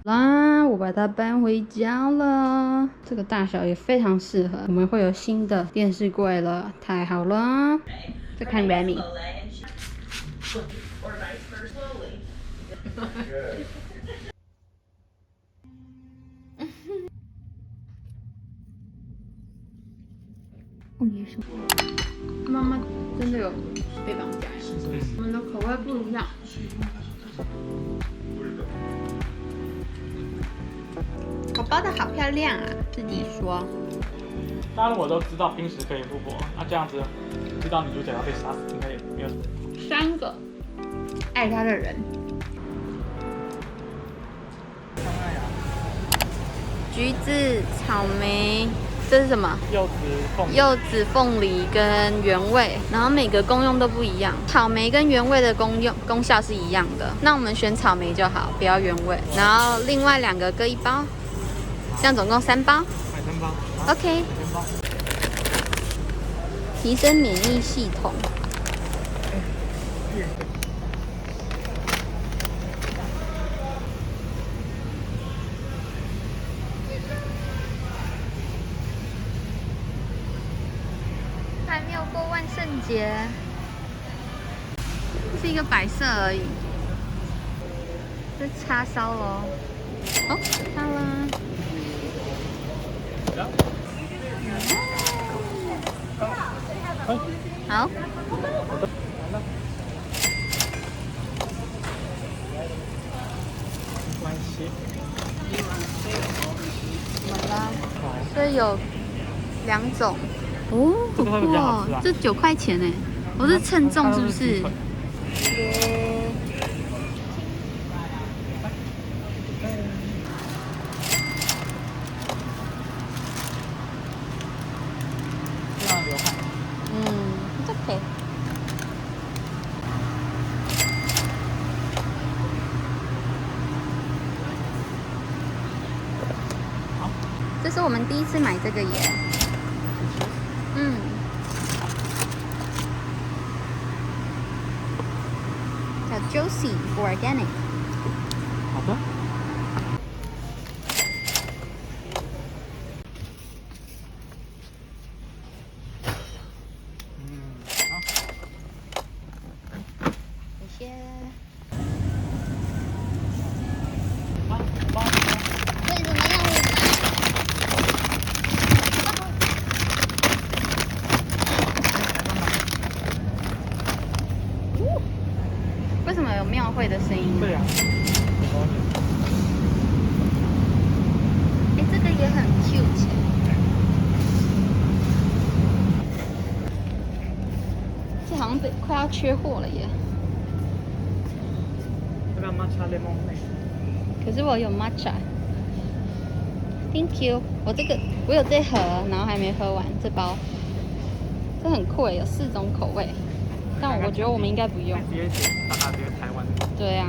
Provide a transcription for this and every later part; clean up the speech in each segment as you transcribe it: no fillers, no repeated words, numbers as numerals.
啦，我把它搬回家了。这个大小也非常适合，我们会有新的电视柜了，太好了！再看 Remy。哦，也是。妈妈真的有被绑架呀？我们的口味不一样。我包的好漂亮啊，自己说。当然我都知道冰石可以复活，那这样子知道女主角要被杀死，应该也没有。3个爱他的人。橘子、草莓，这是什么？柚子、凤梨跟原味，然后每个功用都不一样。草莓跟原味的功效是一样的，那我们选草莓就好，不要原味。然后另外2个各1包，这样总共3包。买3包。OK。提升免疫系统。还没有过万圣节，是一个摆设而已。这叉烧咯，哦，到啦。好。没关系。怎么啦？所以有2种。哦，好酷哦！这9块钱哎，我是称重是不是？这样流汗。这可以。好，这是我们第1次买这个耶。叫 Josie Organic。好的。好。谢谢。为什么要我为什么有庙会的声音？对呀。这个也很 cute。这好像快要缺货了耶。这个 matcha lemon 可是我有 matcha。Thank you。我有这盒，然后还没喝完这包。这很酷耶，有4种口味。但我觉得我们应该不用。直接点，大家直接台湾。对啊。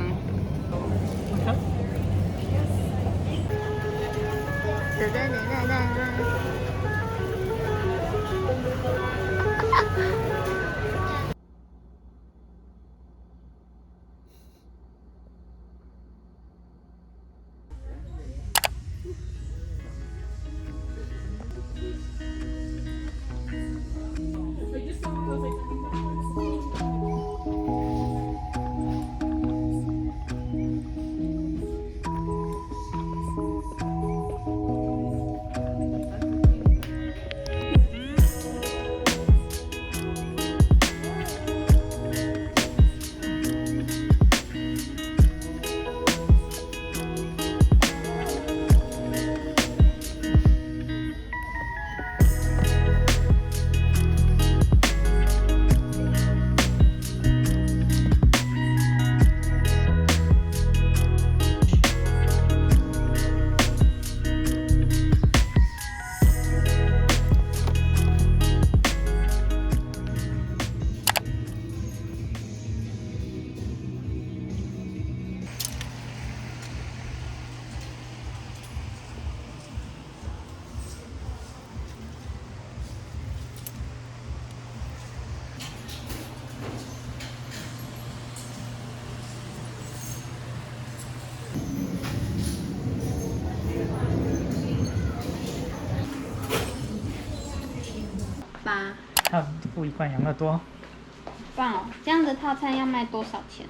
8。还有付一罐养乐多。棒哦！这样的套餐要卖多少钱？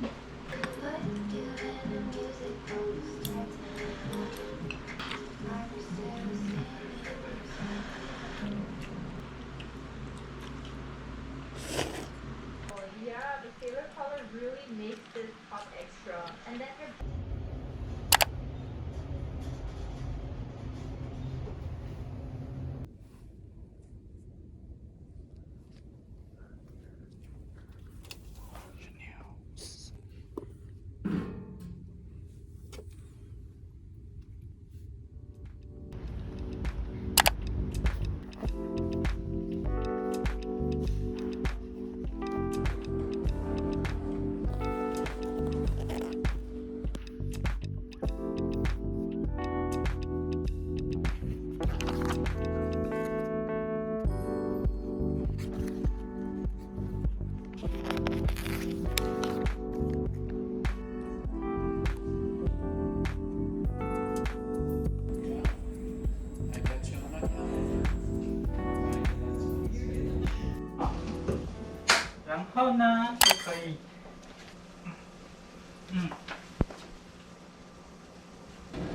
然后呢，就可以，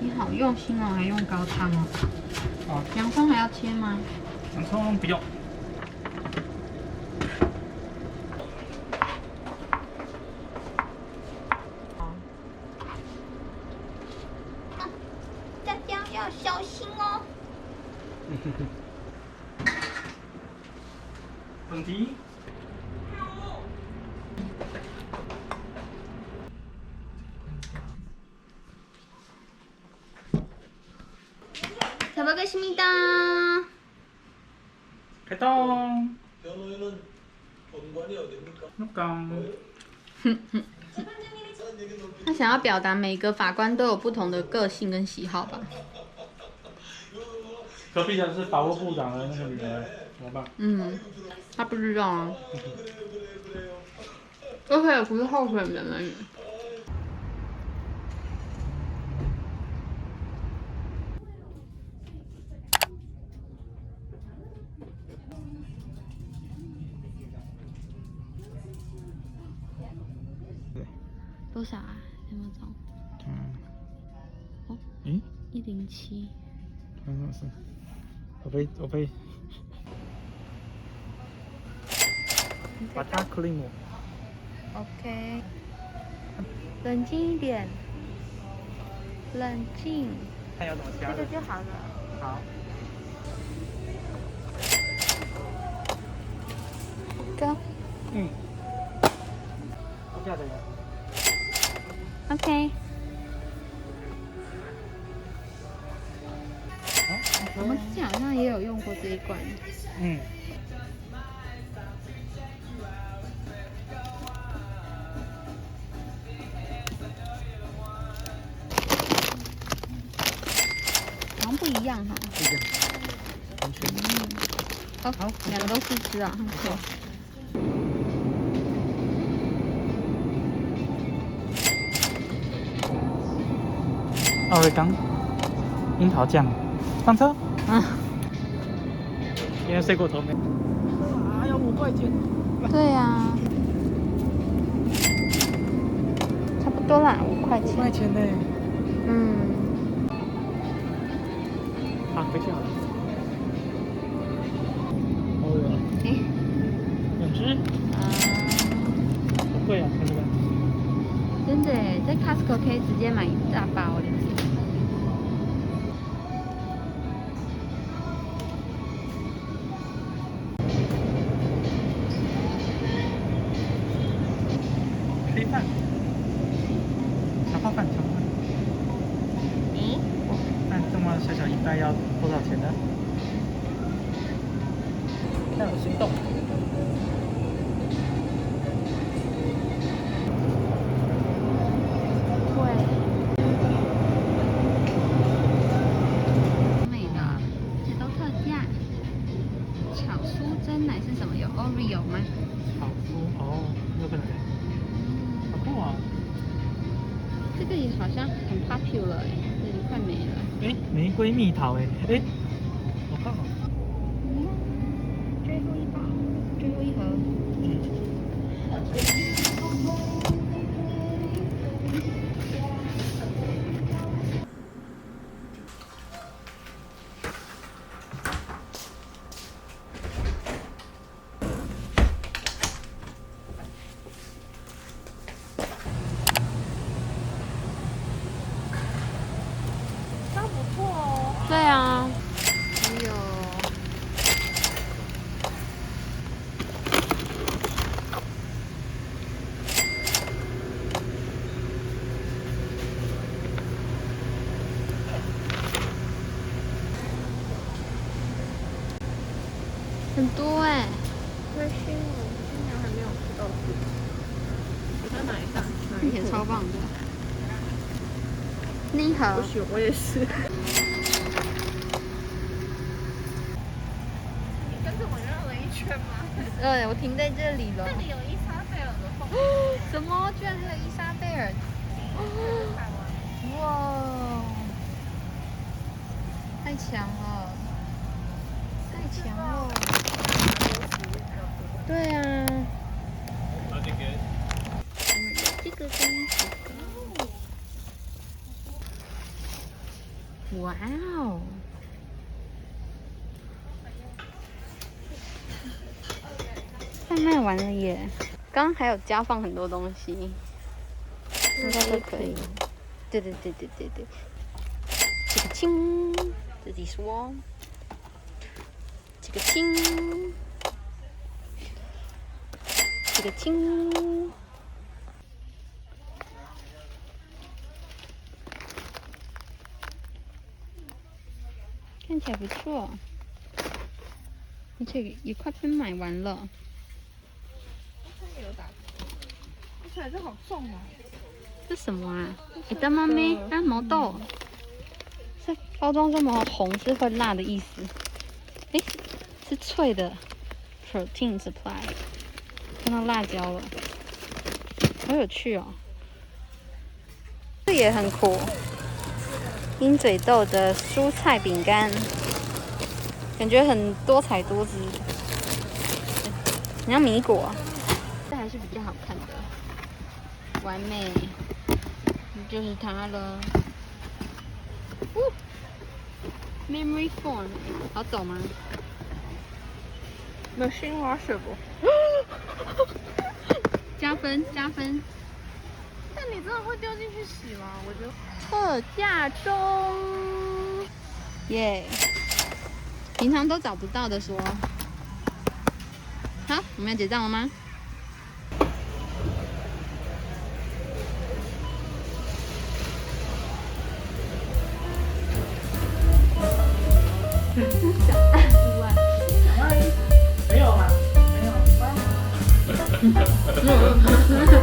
你好用心哦，还用高汤哦。哦，洋葱还要切吗？洋葱不用。大家要小心哦。本题。잡아가십니다. 개똥. 변호인은 본관이 어딥니까? 룩강. 他想要表达每个法官都有不同的个性跟喜好吧？隔壁的是法务部长的那个女儿，怎么办？他不知道啊。而且也不是候选人而已。多少啊？5分钟。哦。咦？107。发生什么事？我被。把它 clean。OK。冷静一点。冷静。看要怎么加。这个就好了。好。Go。这样的。OK。我们之前好像也有用过这一罐。好像不一样哈。不一样。完全。好，2个都试吃啊，很酷。奥瑞冈樱桃酱，上车。因为睡过头没。哇，要5块钱。对呀。差不多啦，5块钱。5块钱呢。好，回去好了。好饿啊。2只。好贵啊，看这个。真的耶，在 Costco 可以直接买一大包的。黑饭，小泡饭。那这么小一袋要多少钱呢？让我心动。Oreo 吗？好酥哦，有可能。好酷啊！这个也好像很 popular 哎，这里快没了。玫瑰蜜桃哎，好棒哦！最后一很多哎。开心哦！今年还没有吃到过。我再买一下，也超棒的。你好。我也是。你跟着我绕了一圈吗？我停在这里了。这里有伊莎贝尔的凤梨。什么？居然还有伊莎贝尔？哇！太强了！太强了！对啊。这个跟这个。哇哦！快卖完了耶！刚刚还有加放很多东西，应该都可以。对。这个亲，自己说。这个亲，这个亲。看起来不错，而且也快被买完了。而且这好重哦！这什么啊？干妈咪啊，毛豆。这包装这么红是会辣的意思。哎，是脆的 protein supply。看到辣椒了，好有趣哦。这也很酷。鹰嘴豆的蔬菜饼干，感觉很多彩多姿，很像米果。这还是比较好看的，完美，就是它了。Memory foam， 好走吗？没有新华水不？加分。但你真的会丢进去洗吗？我觉得。特价中，耶！平常都找不到的说。好，我们要结账了吗？没有啦，没有。